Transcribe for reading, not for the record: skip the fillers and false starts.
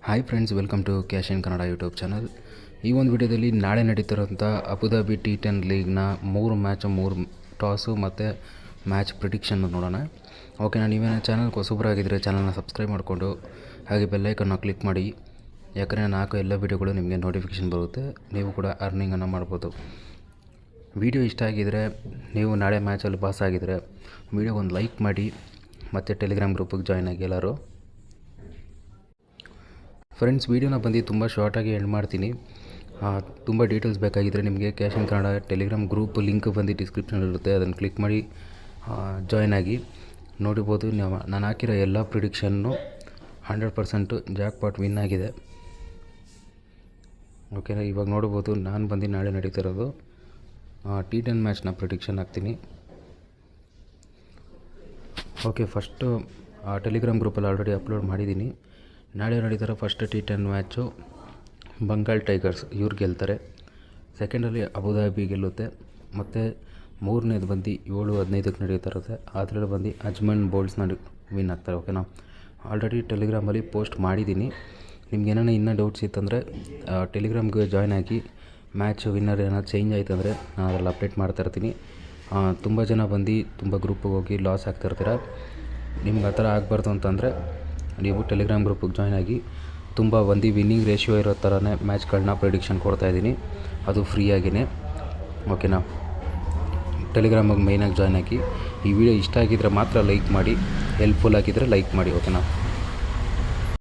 Hi friends, welcome to cash in Kannada YouTube channel. ಈ ಒಂದು ವಿಡಿಯೋದಲ್ಲಿ ನಾಳೆ ನಡೀತಿರೋಂಥ ಅಬುಧಾಬಿ T10 ಲೀಗ್ನ 3 ಟಾಸು ಮತ್ತು ಮ್ಯಾಚ್ ಪ್ರಿಡಿಕ್ಷನ್ ನೋಡೋಣ. ಓಕೆನಾ? ನೀವೇನೋ ಚಾನಲ್ಗೆ ಹೊಸಬರಾಗಿದ್ದರೆ ಚಾನಲ್ನ ಸಬ್ಸ್ಕ್ರೈಬ್ ಮಾಡಿಕೊಂಡು ಹಾಗೆ ಬೆಲ್ಲೈಕನ್ನ ಕ್ಲಿಕ್ ಮಾಡಿ. ಯಾಕಂದರೆ ನಾನು ಹಾಕೋ ಎಲ್ಲ ವೀಡಿಯೋಗಳು ನಿಮಗೆ ನೋಟಿಫಿಕೇಷನ್ ಬರುತ್ತೆ, ನೀವು ಕೂಡ ಅರ್ನಿಂಗನ್ನು ಮಾಡ್ಬೋದು. ವಿಡಿಯೋ ಇಷ್ಟ ಆಗಿದರೆ, ನೀವು ನಾಳೆ ಮ್ಯಾಚಲ್ಲಿ ಪಾಸ್ ಆಗಿದರೆ ವಿಡಿಯೋಗೊಂದು ಲೈಕ್ ಮಾಡಿ ಮತ್ತು ಟೆಲಿಗ್ರಾಮ್ ಗ್ರೂಪಿಗೆ ಜಾಯ್ನ್ ಆಗಿ ಎಲ್ಲರೂ. ಫ್ರೆಂಡ್ಸ್, ವೀಡಿಯೋನ ಬಂದು ತುಂಬ ಶಾರ್ಟಾಗಿ ಎಂಡ್ ಮಾಡ್ತೀನಿ. ತುಂಬ ಡೀಟೇಲ್ಸ್ ಬೇಕಾಗಿದ್ದರೆ ನಿಮಗೆ cash in Kannada Telegram group link ಬಂದು ಡಿಸ್ಕ್ರಿಪ್ಷನಲ್ಲಿರುತ್ತೆ, ಅದನ್ನು ಕ್ಲಿಕ್ ಮಾಡಿ ಜಾಯ್ನ್ ಆಗಿ. ನೋಡಿರ್ಬೋದು, ನಾನು ಹಾಕಿರೋ ಎಲ್ಲ ಪ್ರಿಡಿಕ್ಷನ್ನು 100% ಜಾಕ್ಪಾಟ್ ವಿನ್ ಆಗಿದೆ. ಓಕೆನಾ? ಇವಾಗ ನೋಡ್ಬೋದು, ನಾನು ಬಂದು ನಾಳೆ ನಡೀತಿರೋದು T10 ಮ್ಯಾಚ್ನ ಪ್ರಿಡಿಕ್ಷನ್ ಹಾಕ್ತೀನಿ. ಓಕೆ, ಫಸ್ಟು ಟೆಲಿಗ್ರಾಮ್ ಗ್ರೂಪಲ್ಲಿ ಆಲ್ರೆಡಿ ಅಪ್ಲೋಡ್ ಮಾಡಿದ್ದೀನಿ. ನಾಳೆ ನಡೀತಾರೋ first T10 match Bangla Tigers ಇವ್ರು ಗೆಲ್ತಾರೆ. ಸೆಕೆಂಡಲ್ಲಿ ಅಬುಧಾಬಿ ಗೆಲ್ಲುತ್ತೆ. ಮತ್ತು ಮೂರನೇದು ಬಂದು 7-15ಕ್ಕೆ ನಡೀತಿರುತ್ತೆ. ಅದರಲ್ಲಿ ಬಂದು ಅಜ್ಮನ್ ಬೋಲ್ಟ್ಸ್ನ ವಿನ್ ಆಗ್ತಾರೆ. ಓಕೆನಾ? ಆಲ್ರೆಡಿ ಟೆಲಿಗ್ರಾಮಲ್ಲಿ ಪೋಸ್ಟ್ ಮಾಡಿದ್ದೀನಿ. ನಿಮ್ಗೆ ಏನಾರ ಇನ್ನೂ ಡೌಟ್ಸ್ ಇತ್ತಂದರೆ ಟೆಲಿಗ್ರಾಮ್ಗೆ ಜಾಯ್ನ್ ಆಗಿ. ಮ್ಯಾಚ್ ವಿನ್ನರ್ ಏನಾದ್ರು ಚೇಂಜ್ ಆಯ್ತು ಅಂದರೆ ನಾನು ಅದರಲ್ಲಿ ಅಪ್ಡೇಟ್ ಮಾಡ್ತಾಯಿರ್ತೀನಿ. ತುಂಬ ಜನ ಬಂದು ತುಂಬ ಗ್ರೂಪಿಗೆ ಹೋಗಿ ಲಾಸ್ ಆಗ್ತಾಯಿರ್ತೀರ. ನಿಮ್ಗೆ ಆ ಥರ ಆಗಬಾರ್ದು ಅಂತಂದರೆ ನೀವು ಟೆಲಿಗ್ರಾಮ್ ಗ್ರೂಪಿಗೆ ಜಾಯ್ನ್ ಆಗಿ. ತುಂಬ ಒಂದು ವಿನ್ನಿಂಗ್ ರೇಷಿಯೋ ಇರೋ ಥರನೇ ಮ್ಯಾಚ್ಗಳನ್ನ ಪ್ರಿಡಿಕ್ಷನ್ ಕೊಡ್ತಾಯಿದ್ದೀನಿ, ಅದು ಫ್ರೀಯಾಗಿಯೇ. ಓಕೆನಾ? ಟೆಲಿಗ್ರಾಮಿಗೆ ಮೈನಾಗಿ ಜಾಯ್ನ್ ಆಗಿ. ಈ ವಿಡಿಯೋ ಇಷ್ಟ ಆಗಿದ್ದರೆ ಮಾತ್ರ ಲೈಕ್ ಮಾಡಿ, ಹೆಲ್ಪ್ಫುಲ್ ಆಗಿದ್ದರೆ ಲೈಕ್ ಮಾಡಿ. ಓಕೆನಾ?